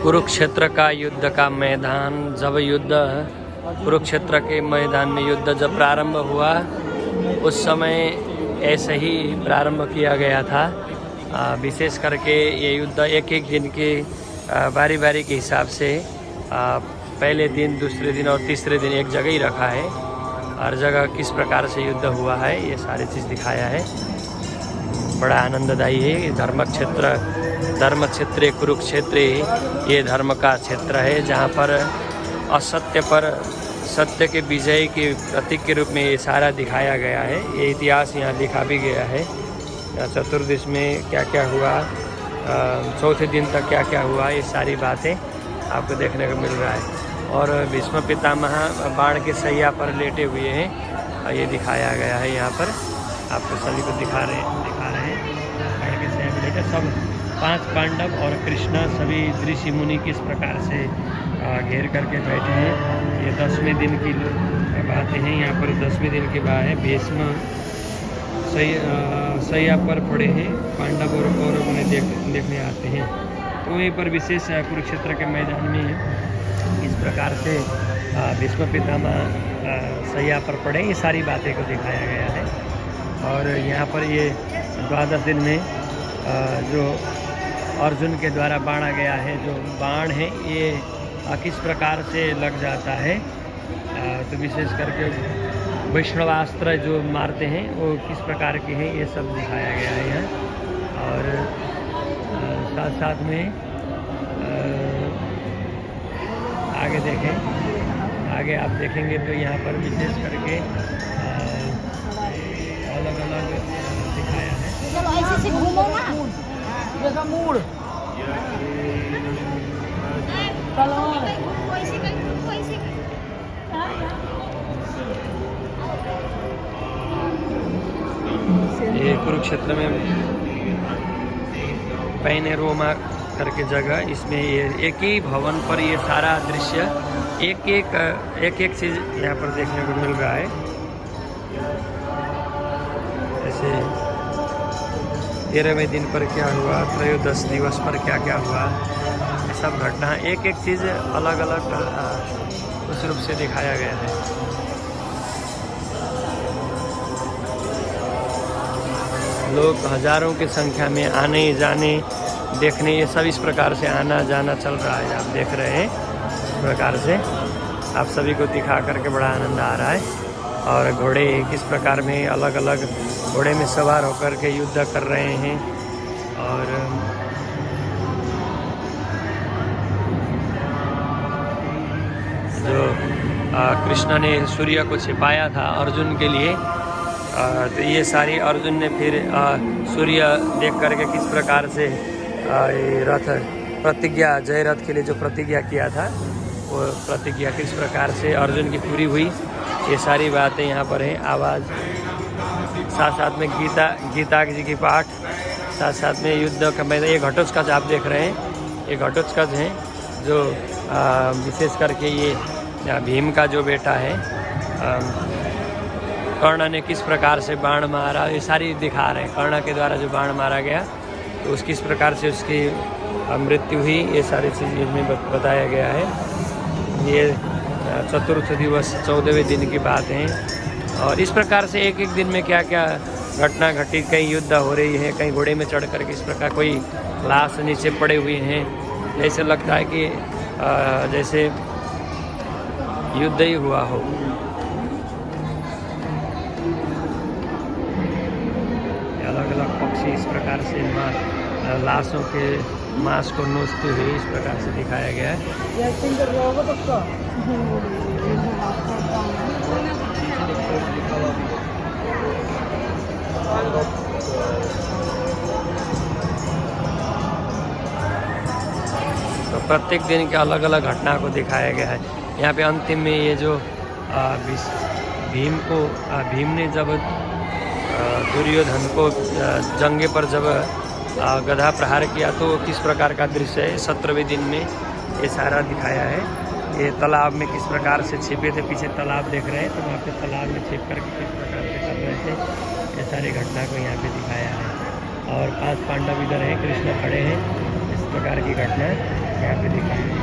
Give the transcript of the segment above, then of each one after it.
कुरुक्षेत्र का युद्ध का मैदान, जब युद्ध कुरुक्षेत्र के मैदान में युद्ध जब प्रारंभ हुआ उस समय ऐसे ही प्रारंभ किया गया था। विशेष करके ये युद्ध एक एक दिन के बारी बारी के हिसाब से पहले दिन, दूसरे दिन और तीसरे दिन एक जगह ही रखा है। हर जगह किस प्रकार से युद्ध हुआ है ये सारी चीज़ दिखाया है। बड़ा आनंददायी है। धर्म क्षेत्र कुरुक्षेत्र ये धर्म का क्षेत्र है, जहाँ पर असत्य पर सत्य के विजय के प्रतीक के रूप में ये सारा दिखाया गया है। ये इतिहास यहाँ लिखा भी गया है। चतुर्दश में क्या क्या हुआ, चौथे दिन तक क्या क्या हुआ, ये सारी बातें आपको देखने को मिल रहा है। और भीष्म पितामह बाण के सैया पर लेटे हुए हैं, ये दिखाया गया है। यहाँ पर आपको सभी को दिखा रहे हैं बाण के सैया पर लेटे सब 5 पांडव और कृष्ण सभी ऋषि मुनि किस प्रकार से घेर करके बैठे हैं। ये 10वें दिन की बातें हैं। यहाँ पर 10वें दिन के बाद है भीष्म सैया पर पड़े हैं, पांडव और कौरव उन्हें देखने आते हैं। तो वहीं पर विशेष कुरुक्षेत्र के मैदान में इस प्रकार से भीष्म पितामह सैया पर पड़े, ये सारी बातें को दिखाया गया है। और यहाँ पर ये 12 दिन में जो अर्जुन के द्वारा बाणा गया है, जो बाण है ये किस प्रकार से लग जाता है, तो विशेष करके वैष्णवास्त्र जो मारते हैं वो किस प्रकार के हैं, ये सब दिखाया गया है यहाँ। और साथ साथ में आगे देखें, आगे आप देखेंगे तो यहाँ पर विशेष करके अलग अलग दिखाया है। चलो ऐसे से घूमो ना, जैसा मूड चलो ये कुरुक्षेत्र में पैनेरोमा करके जगह, इसमें ये एक ही भवन पर ये सारा दृश्य एक एक चीज़ यहाँ पर देखने को मिल रहा है। जैसे 13वें दिन पर क्या हुआ, त्रयोदश दिवस पर क्या क्या हुआ, ये सब घटना एक एक चीज़ अलग अलग उस रूप से दिखाया गया है। लोग हजारों की संख्या में आने जाने देखने, ये सब इस प्रकार से आना जाना चल रहा है। आप देख रहे हैं इस प्रकार से आप सभी को दिखा करके बड़ा आनंद आ रहा है। और घोड़े किस प्रकार में अलग अलग घोड़े में सवार होकर के युद्ध कर रहे हैं। और जो कृष्ण ने सूर्य को छिपाया था अर्जुन के लिए, तो ये सारी अर्जुन ने फिर सूर्य देख करके किस प्रकार से ये रथ प्रतिज्ञा, जय रथ के लिए जो प्रतिज्ञा किया था वो प्रतिज्ञा किस प्रकार से अर्जुन की पूरी हुई, ये सारी बातें यहाँ पर है। आवाज़ साथ साथ में गीता जी की पाठ, साथ साथ में युद्ध का मैदान। ये घटोत्कच आप देख रहे हैं, ये घटोत्कच हैं जो विशेष करके ये भीम का जो बेटा है, कर्ण ने किस प्रकार से बाण मारा, ये सारी दिखा रहे हैं। कर्ण के द्वारा जो बाण मारा गया तो किस प्रकार से उसकी मृत्यु हुई, ये सारी चीज़ इसमें बताया गया है। ये चतुर्थ दिवस 14वें दिन की बात है। और इस प्रकार से एक एक दिन में क्या क्या घटना घटी, कहीं युद्ध हो रही है, कहीं घोड़े में चढ़ कर के इस प्रकार कोई लाश नीचे पड़े हुए हैं, जैसे लगता है कि जैसे युद्ध ही हुआ हो। अलग अलग पक्षी इस प्रकार से लाशों के मांस को नोचते हुए इस प्रकार से दिखाया गया है। तो प्रत्येक दिन के अलग अलग घटना को दिखाया गया है। यहाँ पे अंतिम में ये जो भीम ने जब दुर्योधन को जंगे पर जब गधा प्रहार किया तो किस प्रकार का दृश्य है 17वें दिन में ये सारा दिखाया है। ये तालाब में किस प्रकार से छिपे थे, पीछे तालाब देख रहे हैं, तो वहाँ पे तालाब में छिप करके किस प्रकार से कर रहे थे, ये सारी घटना को यहाँ पे दिखाया है। और 5 पांडव इधर हैं, कृष्ण खड़े हैं, इस प्रकार की घटना यहाँ पे देखी गई।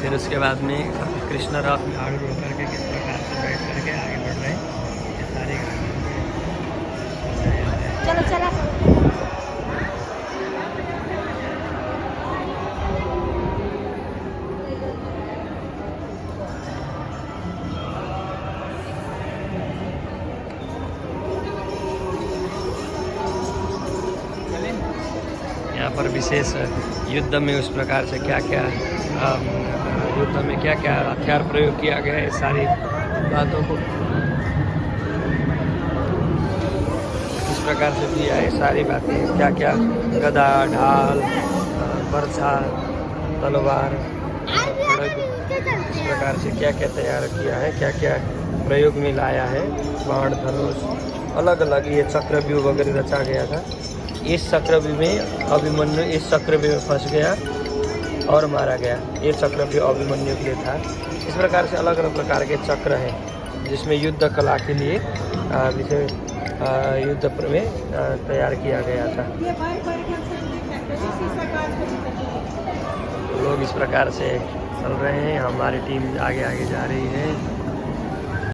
फिर उसके बाद में कृष्ण रथ में आड़ उड़ करके किस प्रकार से बैठ करके आगे बढ़ रहे हैं, ये सारी चलो चला। यहाँ पर विशेष युद्ध में उस प्रकार से क्या क्या युद्ध में क्या क्या हथियार प्रयोग किया गया है, सारी बातों को इस प्रकार से दिया है। सारी बातें क्या क्या गदा, ढाल, बर्छा, तलवार, खड़ग, इस प्रकार से क्या क्या तैयार किया है, क्या क्या प्रयोग में लाया है, बाण, धनुष, अलग अलग ये चक्रव्यूह वगैरह रचा गया था। इस चक्रव्यूह में अभिमन्यु इस चक्रव्यूह में फंस गया और मारा गया। ये चक्रव्यूह अभिमन्यु के लिए था। इस प्रकार से अलग अलग प्रकार के चक्र हैं जिसमें युद्ध कला के लिए युद्ध में तैयार किया गया था। लोग इस प्रकार से चल रहे हैं, हमारी टीम आगे आगे जा रही है।